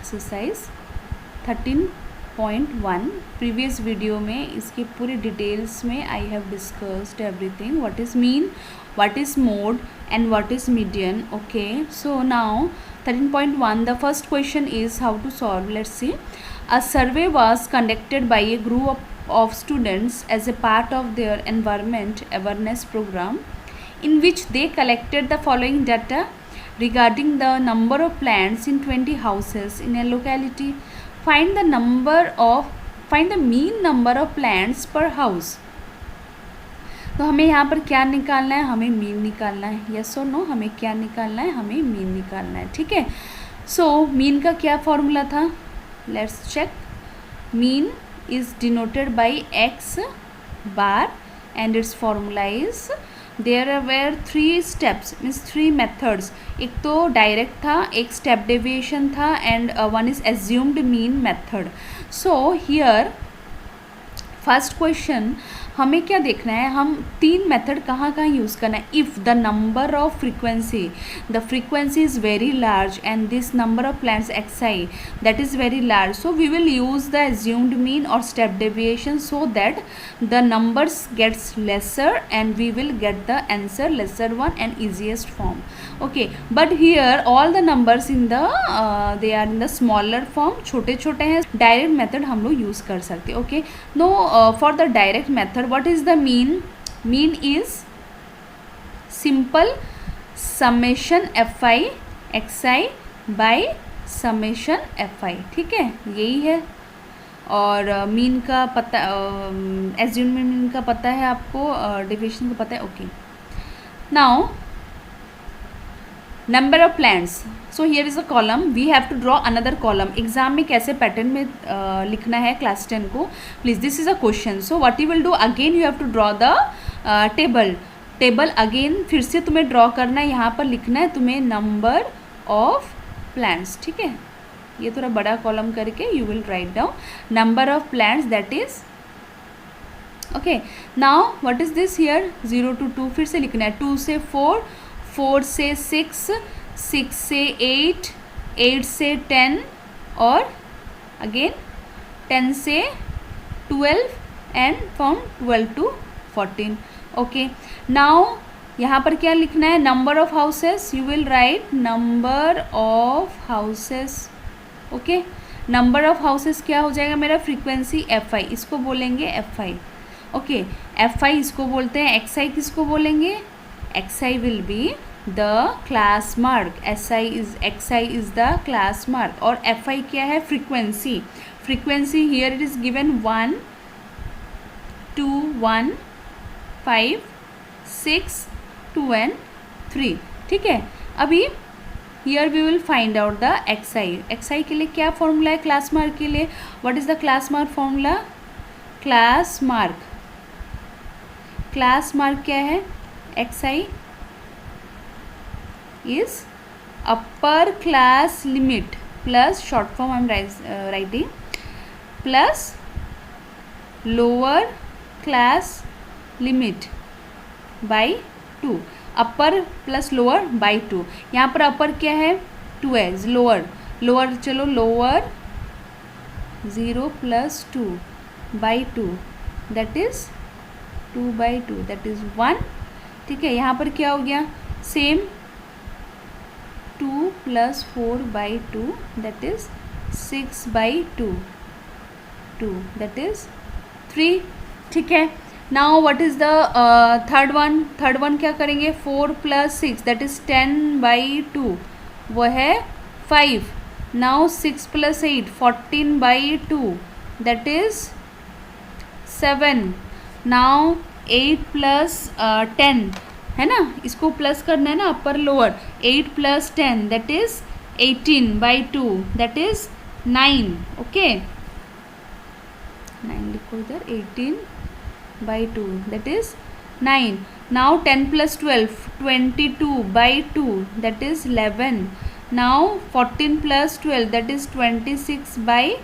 Exercise 13.1 previous video में इसके पूरे डिटेल्स में I have discussed everything, what is mean, what is mode and what is median. Okay, so now 13.1, the first question is how to solve. Let's see. A survey was conducted by a group of students as a part of their environment awareness program, in which they collected the following data regarding the number of plants in 20 houses in a locality. Find the mean number of plants per house. तो हमें यहाँ पर क्या निकालना है, हमें mean निकालना है. यस और नो, हमें क्या निकालना है, हमें मीन निकालना है. ठीक है. सो मीन का क्या फॉर्मूला था, let's check. Mean is denoted by x bar and it's formula is, there were 3 steps means 3 methods. एक तो डायरेक्ट था, एक स्टेप डेविएशन था and one is assumed mean method. So here first question हमें क्या देखना है, हम 3 मेथड कहाँ कहाँ यूज़ करना है. If the number of frequency, the frequency is very large and this number of plants xi that is very large, so we will use the assumed mean or step deviation so that the numbers gets lesser and we will get the answer lesser one and easiest form. Okay, but here all the numbers in the they are in the smaller form, छोटे छोटे हैं. Direct method हम लोग use कर सकते हैं. Okay, no, for the direct method what is the mean? Mean is simple summation fi xi by summation fi. ठीक है, यही है. और मीन का पता, एज्यूम मीन का पता है आपको, डेविएशन का पता है. Okay, now number of plants. So here is a column, we have to draw another column. Exam में कैसे पैटर्न में लिखना है क्लास 10 को, please this is a question. So what you will do, again you have to draw the table again, फिर से तुम्हें draw करना है. यहाँ पर लिखना है तुम्हें नंबर ऑफ प्लांट्स. ठीक है, ये थोड़ा बड़ा कॉलम करके you will write down number of plants, that is okay. Now what is this here, 0 to 2 फिर से लिखना है. 2 से 4, 4 से 6, 6 से 8, 8 से 10 और अगेन 10 से 12 and from 12 to 14. Okay, now यहाँ पर क्या लिखना है, number of houses. You will write number of houses. Okay, number of houses क्या हो जाएगा मेरा, फ्रीक्वेंसी fi, इसको बोलेंगे fi. ओके, fi इसको बोलते हैं. xi किसको बोलेंगे, xi will be the class mark. xi is the class mark. और fi क्या है, frequency. Frequency here it is given 1 2 1 5 6 2 and 3. ठीक है, अभी here we will find out the xi के लिए क्या फॉर्मूला है क्लास मार्क के लिए. what is the class mark formula, class mark क्या है, xi is upper class limit plus short form I am writing plus lower class limit by 2. Upper plus lower by 2. यहाँ पर अपर क्या है, 2 है. लोअर चलो, lower 0 + 2 by 2 that is 2 by 2 that is 1. ठीक है, यहाँ पर क्या हो गया, same 2 + 4 by 2 that is 6 by 2 that is 3. ठीक है, now what is the third one क्या करेंगे, 4 + 6 दैट इज़ 10 बाई 2, वो है 5. Now 6 + 8 14 by 2 that is 7. Now 8 + 10 है ना, इसको प्लस करना है ना, upper lower. 8 + 10 that is 18 by 2 that is 9. Okay, 9 लिखो इधर, 18 by 2 that is 9. Now 10 + 12 22 by 2 that is 11. Now 14 + 12 that is 26 by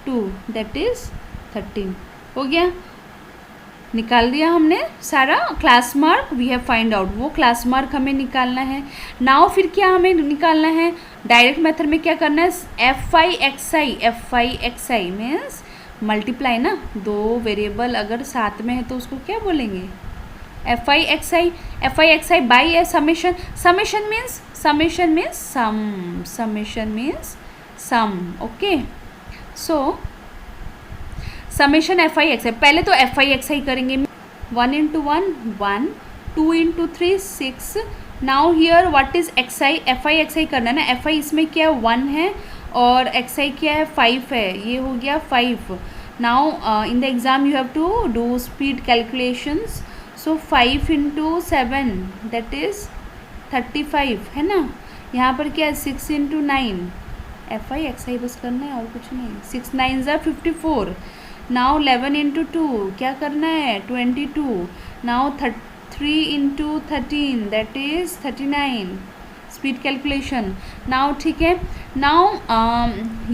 2 that is 13. हो गया. निकाल दिया हमने सारा class mark, we have find out, वो क्लास मार्क हमें निकालना है। नाउ फिर क्या हमें निकालना है, डायरेक्ट मेथड में क्या करना है, F I x i means multiply ना, दो वेरिएबल अगर साथ में है तो उसको क्या बोलेंगे, F I x I by a summation, summation means sum, okay. So summation F I x I, पहले तो एफ आई एक्स आई करेंगे, 1 into 1, 2 into 3, 6। Now here what is X I, F I x I करना है ना, F I इसमें क्या है 1 है और एक्स आई क्या है 5 है, ये हो गया 5। Now in the exam you have to do speed calculations, so 5 into 7 that is 35 है ना, यहाँ पर क्या है 6 into 9, f I x i बस करना है और कुछ नहीं, 6 9 ज़ा 54। नाउ 11 इंटू 2 क्या करना है 22। Now 3 into 13 that is 39, speed calculation. Now ठीक है, now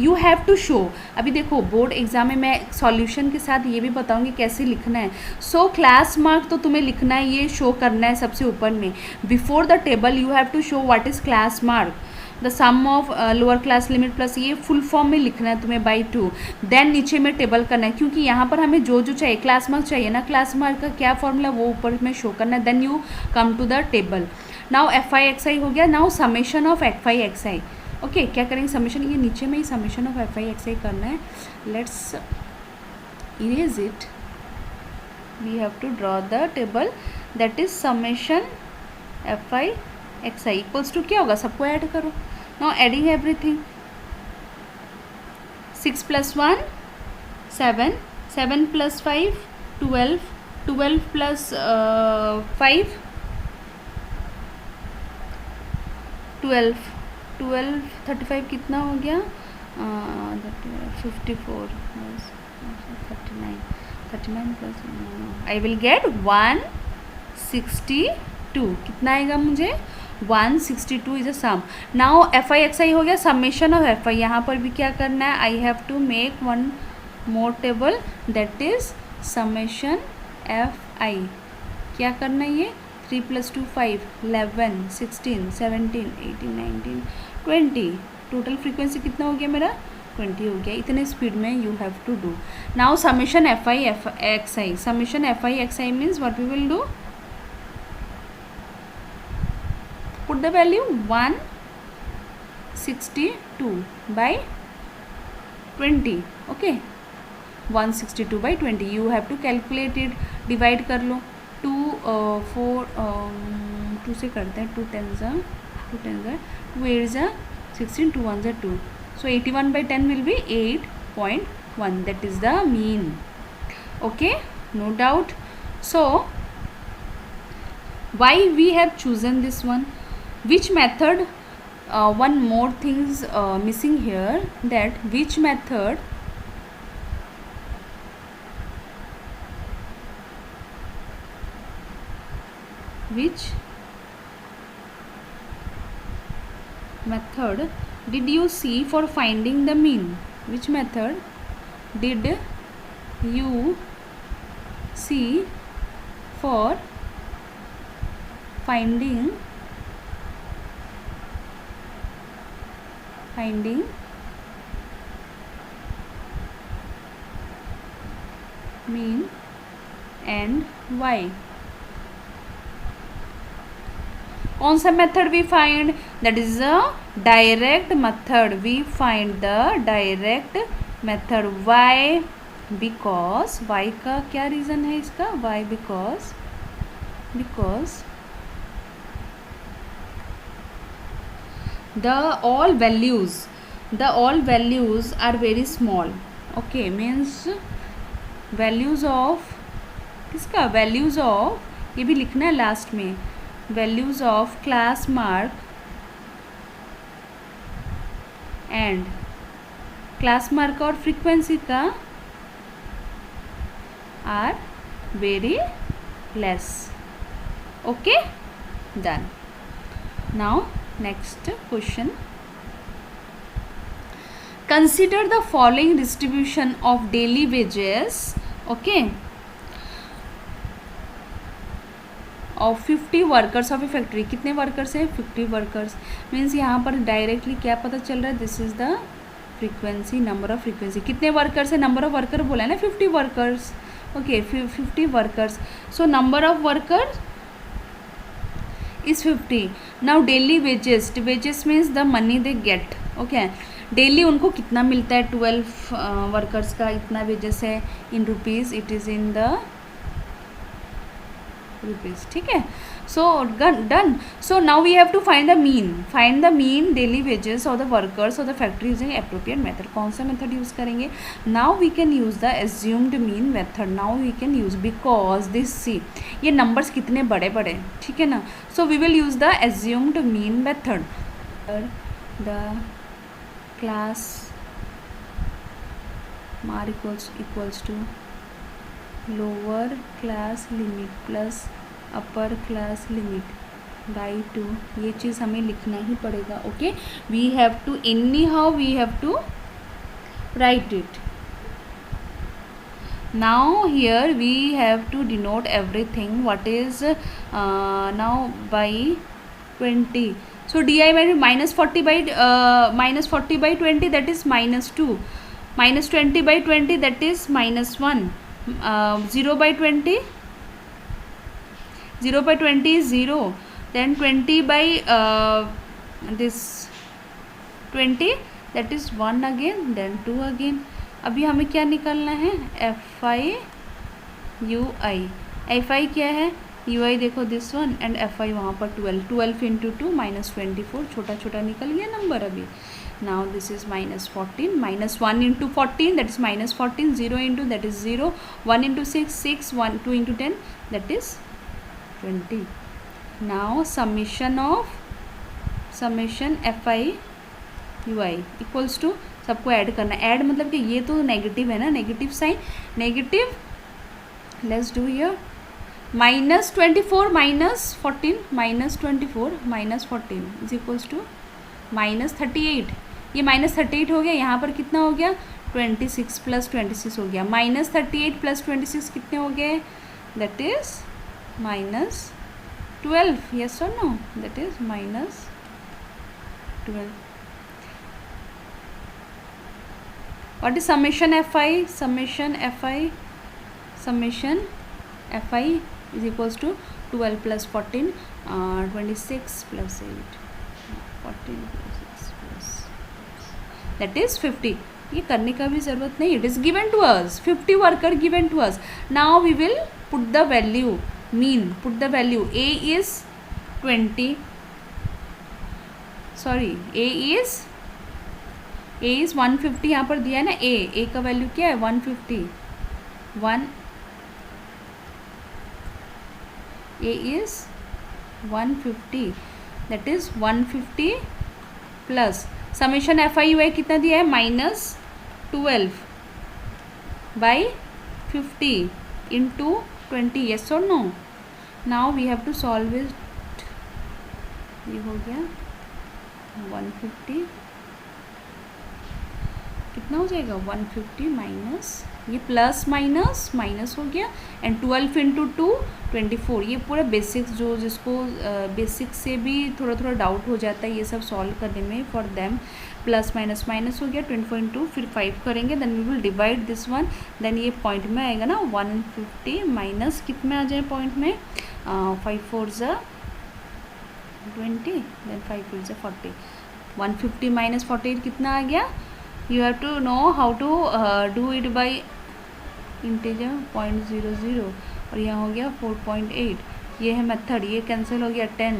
you have to show, अभी देखो बोर्ड एग्जाम में मैं सॉल्यूशन के साथ ये भी बताऊंगी कैसे लिखना है। सो क्लास मार्क तो तुम्हें लिखना है, ये शो करना है सबसे ऊपर में, before the table you have to show what is class mark, the sum of lower class limit plus, ये फुल फॉर्म में लिखना है तुम्हें बाई 2, देन नीचे में टेबल करना है, क्योंकि यहाँ पर हमें जो जो चाहिए क्लास मार्क चाहिए ना, क्लास मार्क का क्या फॉर्मूला वो ऊपर में शो करना है, then you come to the table. Now F I x आई हो गया, now summation of F I x I, okay क्या करेंगे समेशन, ये नीचे में ही summation of F I x I करना है, let's erase it, we have to draw the table that is summation F I x I equals to क्या होगा, सबको ऐड करो। Now adding everything, 6 plus 1 7, 7 plus 5 12, 12 plus 5 12, 12 35 कितना हो गया 54 39 plus I will get 162, कितना आएगा मुझे 162 is a sum. Now F I x आई हो गया, समेशन ऑफ एफ आई, यहाँ पर भी क्या करना है, I have to make one more table that is summation F i, क्या करना है ये 3 प्लस 2 5, 11 16 17 18 19 20, टोटल फ्रीक्वेंसी कितना हो गया मेरा 20 हो गया, इतने स्पीड में you have to do. Now summation F I x i, summation F I x i means what we will do, put the value 162 by 20, okay 162 by 20, you have to calculate it, divide कर लो 2 से करते हैं, 2 10 ज़ा 2 8 ज़ा 16, 2 1 ज़ा 2, so 81 by 10 will be 8.1, that is the mean, okay no doubt। So why we have chosen this one, which method, one more things missing here, that which method did you see for finding the mean, which method did you see for finding mean and why, कौन सा method we find, that is a direct method, we find the direct method, why because, why का क्या reason है इसका, why because the all values are very small, okay means values of किसका, values of, ये भी लिखना है last में, values of class mark and class mark और frequency का are very less, okay done। now next question, consider the following distribution of daily wages, okay of 50 workers of A factory, कितने workers हैं 50 workers, means यहाँ पर directly क्या पता चल रहा है, this is the frequency, number of frequency, कितने वर्कर्स है, नंबर ऑफ वर्कर बोला है ना 50 workers, okay 50 workers, so number of workers is 50. Now daily wages, wages means the money they get, okay, daily उनको कितना मिलता है, 12 वर्कर्स का इतना वेजेस है in rupees, it is in the rupees, ठीक है. So done. So now we have to find the mean daily wages और द वर्कर्स और the factory using appropriate method. कौन सा मेथड यूज़ करेंगे, now we can use the assumed mean method. Now we can use because this see, ये numbers कितने बड़े बड़े, ठीक है ना. So we will use the assumed mean method. The class mark equals to lower class limit plus upper class limit by 2, ये चीज़ हमें लिखना ही पड़ेगा, okay. We have to anyhow we have to write it. Now here we have to denote everything what is now by 20. So di by -40 by 20 that is -2, -20 by 20 that is -1, 0 by 20 is 0, then 20 by this 20 that is 1 again, then 2 again. अभी हमें क्या निकालना है, FI क्या है, UI देखो this one and FI वहाँ पर 12 इंटू 2 -24, छोटा छोटा निकल गया नंबर अभी. Now this is -14, -1 into 14 that is -14, 0 into that is 0, 1 into 6, 1 2 into 10 that is 20. Now summation FI UI equals to, सबको ऐड करना. ऐड मतलब कि ये तो नेगेटिव है ना, negative sign, negative, let's do here -24 -14 -24 -14 is equals to -38. ये -38 हो गया, यहाँ पर कितना हो गया 26 + 26 हो गया, -38 + 26 कितने हो गए, दैट इज -12, यस और no, that is -12. What is summation FI is equals to 12 plus 14, 26 plus 8, 14 plus 6 plus 6, that is 50. ये करने का भी ज़रूरत नहीं, it is given to us, 50 worker given to us. Now we will put the value, put the value. A is 20, sorry, A is 150 यहाँ पर दिया है ना, A का वैल्यू क्या है 150, A is 150, that is 150 plus summation FI UI कितना दिया है -12 by 50 into 20, yes or no. now we have to solve it. ये हो गया 150, कितना हो जाएगा 150 माइनस, ये प्लस माइनस हो गया, एंड 12 इंटू 2 24. ये पूरा बेसिक्स जो जिसको बेसिक्स से भी थोड़ा थोड़ा डाउट हो जाता है ये सब सॉल्व करने में, फॉर देम प्लस माइनस हो गया, 24 इंटू फिर 5 करेंगे, then we will divide this one, then ये पॉइंट में आएगा ना 150 माइनस कितने आ जाए पॉइंट में, 5 4 ज़ा 20, देन 5 4 ज़ा 40, 150 माइनस 48 कितना आ गया. You have to know how to do it by integer 0.00, और यहाँ हो गया 4.8. ये है मेथड, ये कैंसिल हो गया 10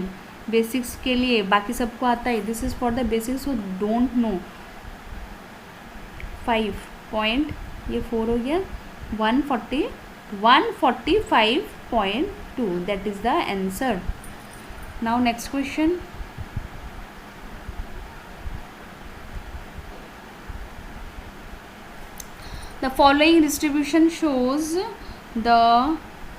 बेसिक्स के लिए, बाकी सबको आता है. This is for the basics who don't know. 5 point, ये 4 हो गया 145.2, that is the answer. Now next question. The following distribution shows the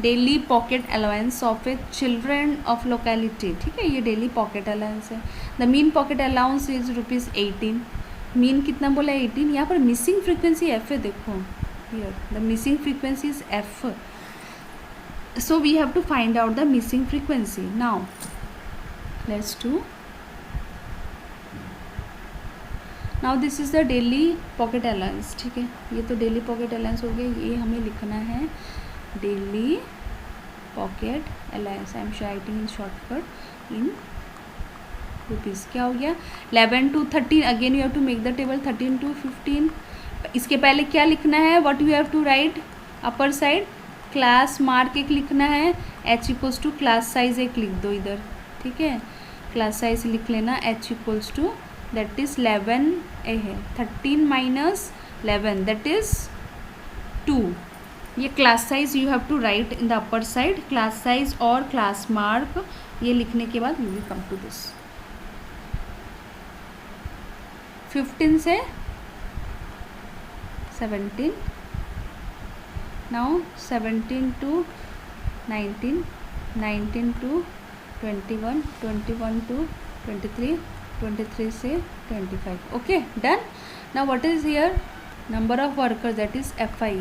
daily pocket allowance of a children of locality. ठीक है, ये daily pocket allowance है. The mean pocket allowance is ₹18. Mean कितना बोला 18. यहाँ पर मिसिंग फ्रीक्वेंसी F है, देखो here the missing frequency is F. So we have to find out the missing frequency. Now let's do. Now this is the daily pocket allowance. ठीक है, ये तो daily pocket allowance हो गया. ये हमें लिखना है daily pocket allowance. I am writing in shortcut in rupees. क्या हो गया 11 to 13. Again you have to make the table 13 to 15. इसके पहले क्या लिखना है, what you have to write upper side class mark एक लिखना है, h equals to class size एक लिख दो इधर. ठीक है, क्लास साइज लिख लेना, h equals to that is 11 ए है 13 माइनस 11 दैट इज़ 2. ये class size you have to write in the upper side, class size और क्लास मार्क ये लिखने के बाद you will come to this. 15 से 17. नाउ 17 to 19, 19 to 21, 21 to 23, 23 से 25. Okay, done. Now what is here number of workers, that is Fi,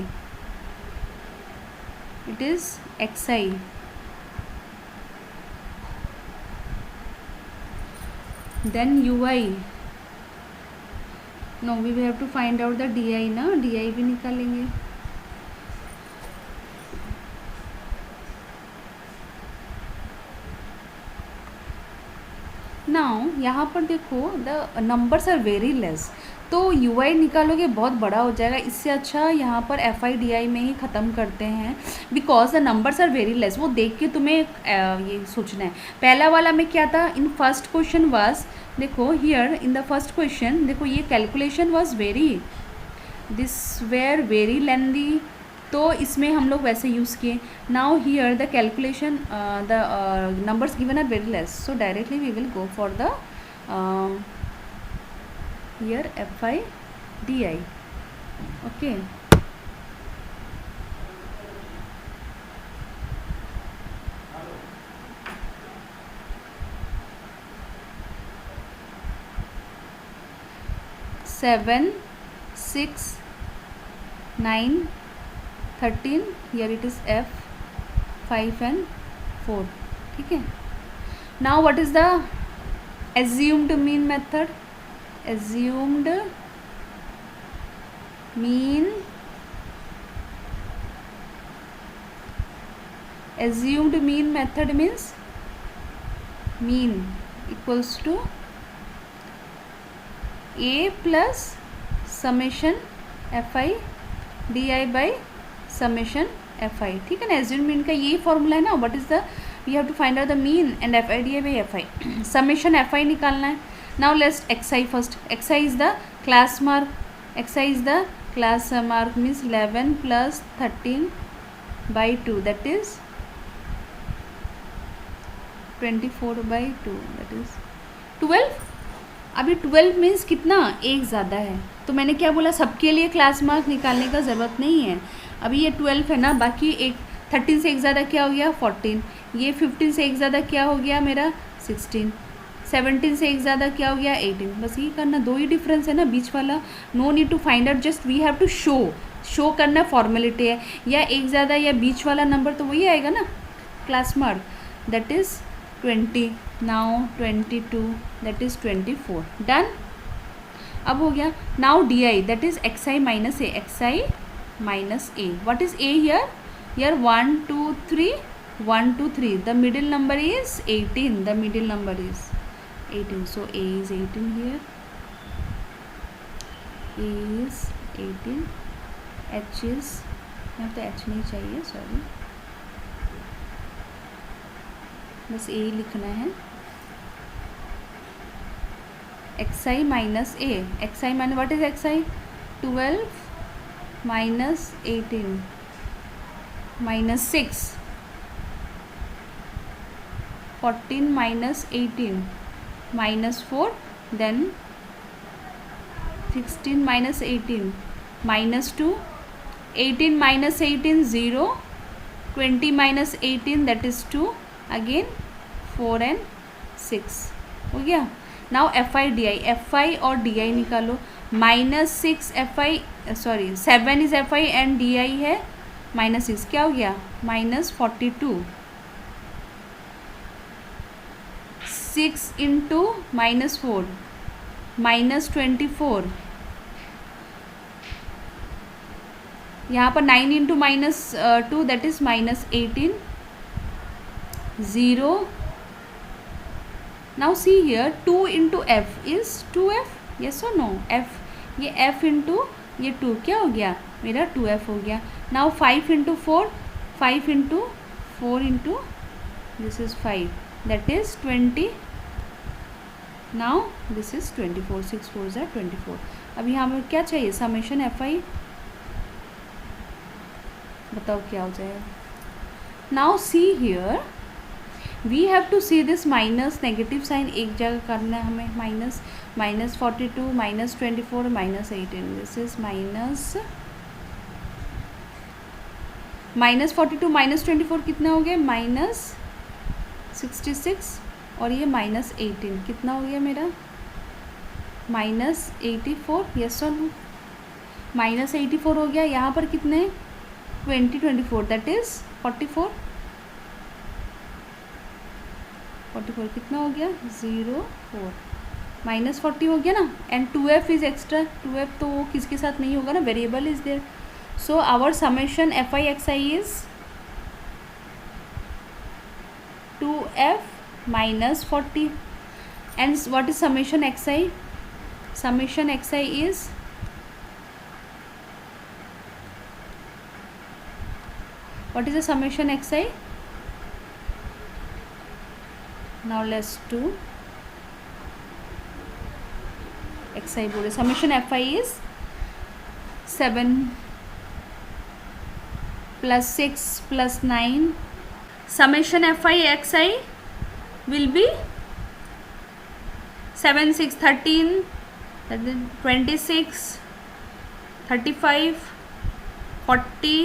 it is Xi. Then Ui. No, we will have to find out the di ना, di भी निकालेंगे. Now यहाँ पर देखो the numbers are very less, तो u i निकालोगे बहुत बड़ा हो जाएगा. इससे अच्छा यहाँ पर एफ आई डी आई में ही ख़त्म करते हैं, because the numbers are very less. वो देख के तुम्हें ये सोचना है. पहला वाला में क्या था, इन फर्स्ट क्वेश्चन वाज, देखो here in the first question देखो ये calculation was very, this where very lengthy, तो इसमें हम लोग वैसे यूज़ किए. Now here the calculation the numbers given are very less, so directly we will go for the here f i d i. Okay, seven 6 9 13, here it is F 5 and 4. ठीक है. Now what is the assumed mean method? Assumed mean, assumed mean method means mean equals to a plus summation fi di by summation F I. ठीक है ना, assume mean का यही formula है ना. What is the, we have to find out the mean and f i d i by f i. Summation F i निकालना है. Now let's x i first. X i is the class mark, x i is the class mark means 11 plus 13 by 2 that is 24 by 2 that is 12. अभी 12 means कितना, एक ज़्यादा है, तो मैंने क्या बोला, सबके लिए क्लास मार्क निकालने का ज़रूरत नहीं है. अभी ये 12 है ना, बाकी एक 13 से एक ज़्यादा क्या हो गया 14, ये 15 से एक ज़्यादा क्या हो गया मेरा 16, 17 से एक ज़्यादा क्या हो गया 18. बस ये करना, दो ही डिफरेंस है ना बीच वाला. No need to find out, just we have to show करना फॉर्मेलिटी है. या एक ज़्यादा या बीच वाला नंबर तो वही आएगा ना class mark, that is 20. Now 22 that is 24. Done. अब हो गया. Now D I that is x I minus A, x I minus a. What is a here? Here 1 2 3 1 2 3. The middle number is 18. The middle number is 18. So a is 18 here. A is 18. H is, यहाँ तो h नहीं चाहिए, sorry, बस a लिखना है. xi minus a. xi minus, what is xi? 12 minus 18 minus 6, 14 minus 18 minus 4, then 16 minus 18 minus 2, 18 minus 18 0, 20 minus 18 that is 2, again 4 and 6. हो गया. Now F i d I, F आई और डी आई निकालो. -6 F I, sorry 7 is F I and D I है -6 क्या हो गया, -42। 6 into -4 -24। यहाँ पर 9 into -2 that is -18। 0। Now see here 2 into F is 2f, yes और नो। f, ये f इंटू ये 2 क्या हो गया मेरा 2f हो गया। Now 5 into 4, 5 into 4 into this is 5 that is 20। Now this is 24, 6 4 ज़ा 24। अब यहाँ पर क्या चाहिए, समेशन एफ आई, बताओ क्या हो जाएगा। Now see here we have to see this minus negative sign एक जगह करना है हमें, -42 -24 -18। दिस इज -42 -24 कितना हो गया, -66 और ये -18 कितना हो गया मेरा, -84। यस और नो, -84 हो गया। यहाँ पर कितने 20 24 दैट इज 44 कितना हो गया 04 -40 हो गया ना। And 2f is extra, 2f तो वो किसके साथ नहीं होगा ना, variable is there. So our summation fi xi is 2f -40 and what is summation xi, summation xi is what is the summation xi? Now let's do xi बोले, summation fi is 7 plus 6 plus 9, summation fi xi will be 7 6 13 26 35 40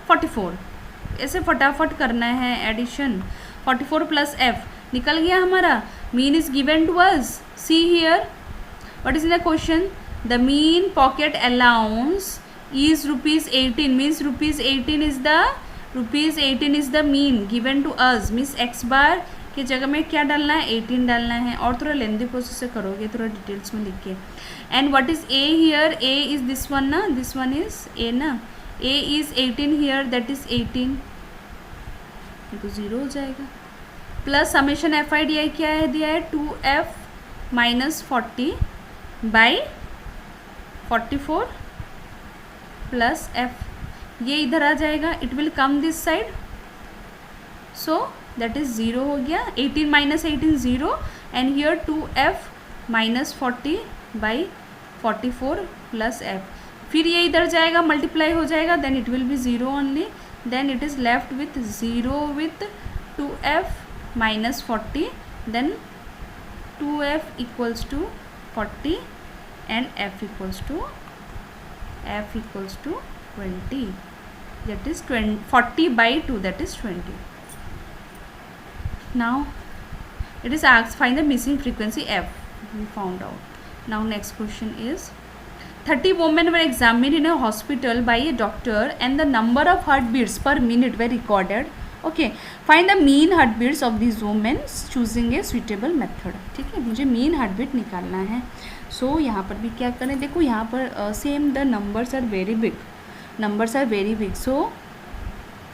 44। ऐसे फटाफट करना है addition. 44 plus f निकल गया हमारा। Mean is given to us, see here what is in the question, the mean pocket allowance is ₹18 means ₹18 is the mean given to us. Means x bar की जगह में क्या डालना है, 18 डालना है। और थोड़ा लेंदी प्रोसेस से करोगे, थोड़ा डिटेल्स में लिख के। And what is a here, a is this one ना, दिस वन इज a ना, a is 18 here that is 18, ये तो 0 हो जाएगा। Plus summation F i d आई क्या है दिया है, 2f -40 बाई 44 प्लस f, ये इधर आ जाएगा, it will come this side, so that is 0 हो गया। 18 -18 0 and here 2f -40 by 44 plus f, फिर ये इधर जाएगा मल्टीप्लाई हो जाएगा, then it will be 0 only, then it is left with 0 with 2f -40, then 2f equals to 40 and f equals to 20, that is 40 by 2 that is 20. Now it is asked find the missing frequency f, we found out. Now next question is 30 women were examined in a hospital by a doctor and the number of heartbeats per minute were recorded. Okay, find the mean heartbeats of these women choosing a suitable method. ठीक है, मुझे mean heartbeat निकालना है। So यहाँ पर भी क्या करें, देखो यहाँ पर same the numbers are very big, so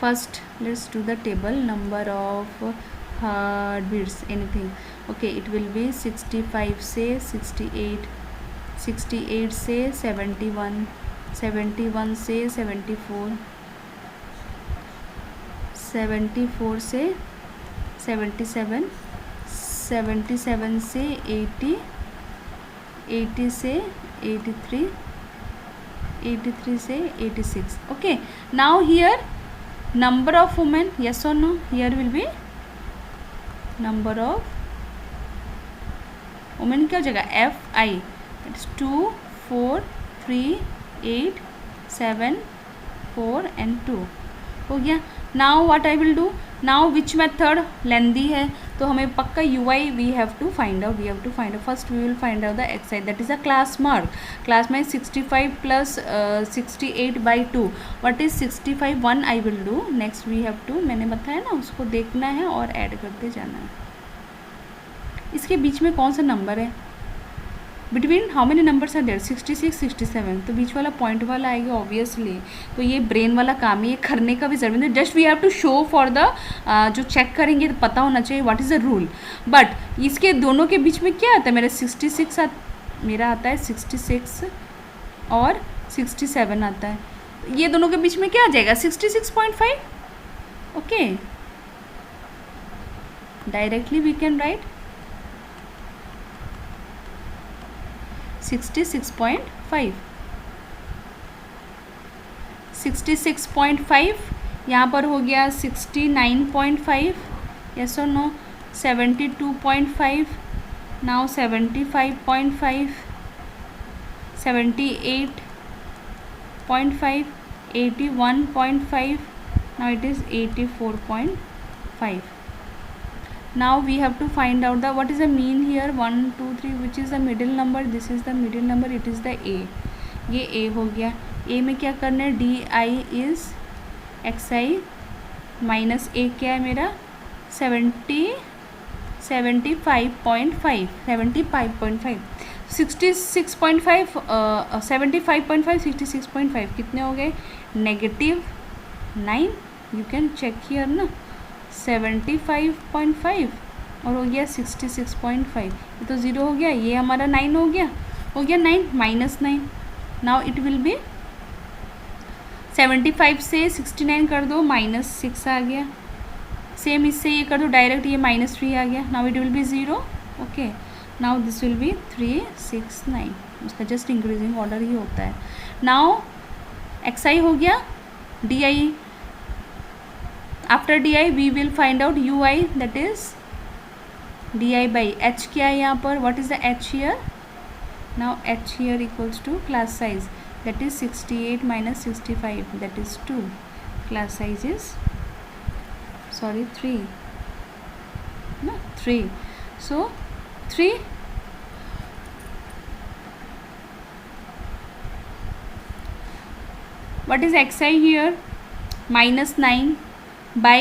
first let's do the table number of heartbeats anything. Okay, it will be 65 से 68, 68 से 71, 71 से 74, 74 से 77, 77 से 80, 80 से 83, 83 से 86. Okay, now here number of women, yes or no, here will be number of women क्या हो जाएगा, fi, it's 2 4 3 8 7 4 and 2 हो गया। now what I will do, now which method लेंदी है, तो हमें पक्का u i we have to find out first we will find out the x i, that is a class mark. Class में 65 plus 68/2, what is 65? 1 I will do. Next we have to, मैंने बताया ना, उसको देखना है और add करते जाना है. इसके बीच में कौन सा नंबर है? Between how many numbers are there? 66 67, तो बीच वाला पॉइंट वाला आएगा ऑब्वियसली. तो ये ब्रेन वाला काम है, ये करने का भी जरूरत नहीं, just we have to show for the जो चेक करेंगे तो पता होना चाहिए what is the rule. But इसके दोनों के बीच में क्या आता है? मेरा आता है 66 और 67 आता है. ये दोनों के बीच में क्या आ जाएगा? 66.5. Okay, directly we can write 66.5. 66.5 यहाँ पर हो गया 69.5. यस और no? 72.5. Now 75.5, 78.5, 81.5. now it is 84.5. now we have to find out the what is the mean here. 1 2 3, which is the middle number? This is the middle number, it is the a. ये a हो गया. a में क्या करना है? D I is X I minus a क्या है मेरा? 75.5. 66.5 75.5 66.5 कितने हो गए? -9. यू कैन चेक हियर ना. 75.5 और हो गया 66.5. ये तो 0 हो गया, ये हमारा 9 हो गया 9 -9. नाउ इट विल बी 75 से 69 कर दो, -6 आ गया. सेम इससे ये कर दो डायरेक्ट, ये -3 आ गया. Now it will be 0. Okay, now this will be 369. उसका जस्ट इंक्रीजिंग ऑर्डर ही होता है. नाउ एक्स आई हो गया. D i, after d i we will find out u I, that is d i by h. क्या है यहाँ पर? What is the h here? Now h here equals to class size, that is 68 minus 65, that is 2. class size is 3. no 3. so 3. what is xi here? -9 by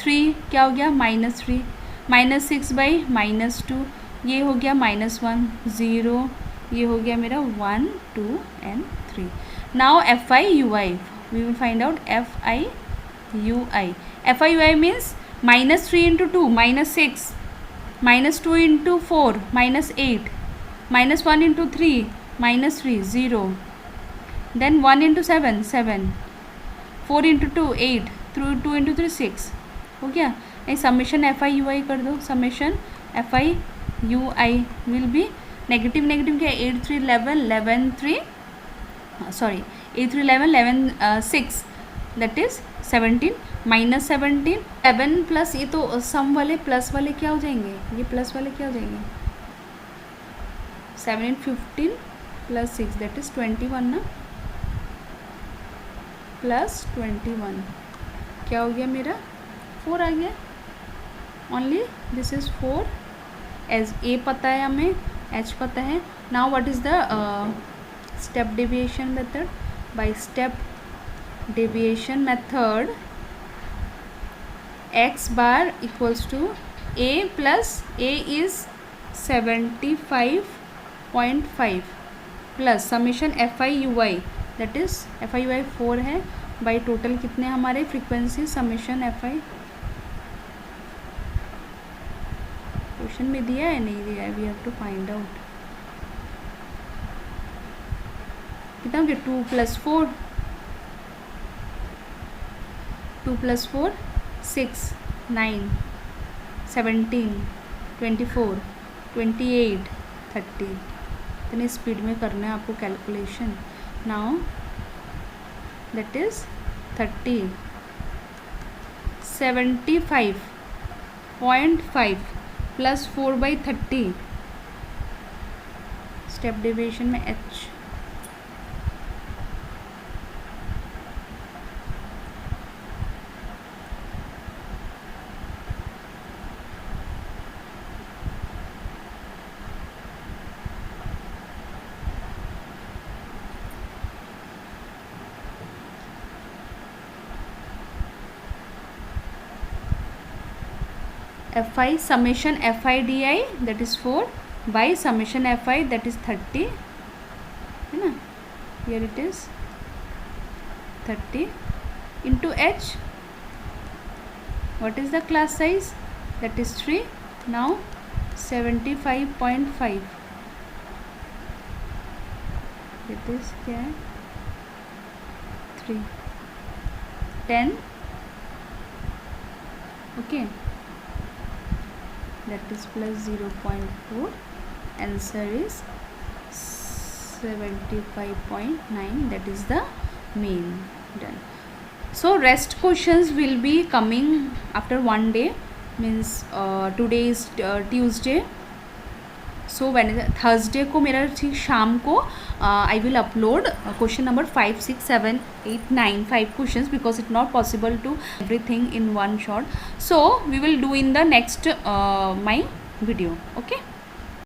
3 क्या हो गया? -3. -6 by -2 ये हो गया -1 0. ये हो गया मेरा 1 2 and 3. now fi ui, we will find out fi ui. fi ui means -3 into 2 -6, -2 into 4 -8, -1 into 3 -3 0, then 1 into 7 7, 4 into 2 8, 2 into 3 6. हो गया. नहीं, समेशन एफ आई यू आई कर दो. Summation F I U I will be negative क्या है? 8 3 11 11 3 sorry 8 3 11 11 6, that is 17 -17. 7 plus ये तो सम वाले प्लस वाले क्या हो जाएंगे? ये प्लस वाले क्या हो जाएंगे? 7 15 प्लस 6, दैट इज 21 ना, प्लस 21 क्या हो गया मेरा? 4 आ गया. Only this is 4. As A पता है हमें, एच पता है. Now what is the step deviation method? By step deviation method X bar equals to A plus A is 75.5 plus summation F I U I, that is F I U I 4 है by total कितने हमारे frequency summation F I. Question में दिया है नहीं दिया है? We have to find out. कितना हो गया? 2 + 4 2 + 4 6 9 17 24 28 30. इतनी स्पीड में करना है आपको calculation. Now that is 30 75.5 plus 4/30 step deviation में H. fi summation fi di that is 4 by summation fi that is 30 है ना. Here it is 30 into h. What is the class size? That is 3. Now 75.5. It is क्या है 3 10. Okay, that is plus 0.4. Answer is 75.9. that is the mean. Done. So rest questions will be coming after one day, means today is Tuesday. So when Thursday को मेरा ठीक शाम को I will upload question number 5, 6, 7, 8, 9 5 questions, because it's not possible to everything in one shot. So we will do in the next my video. Okay.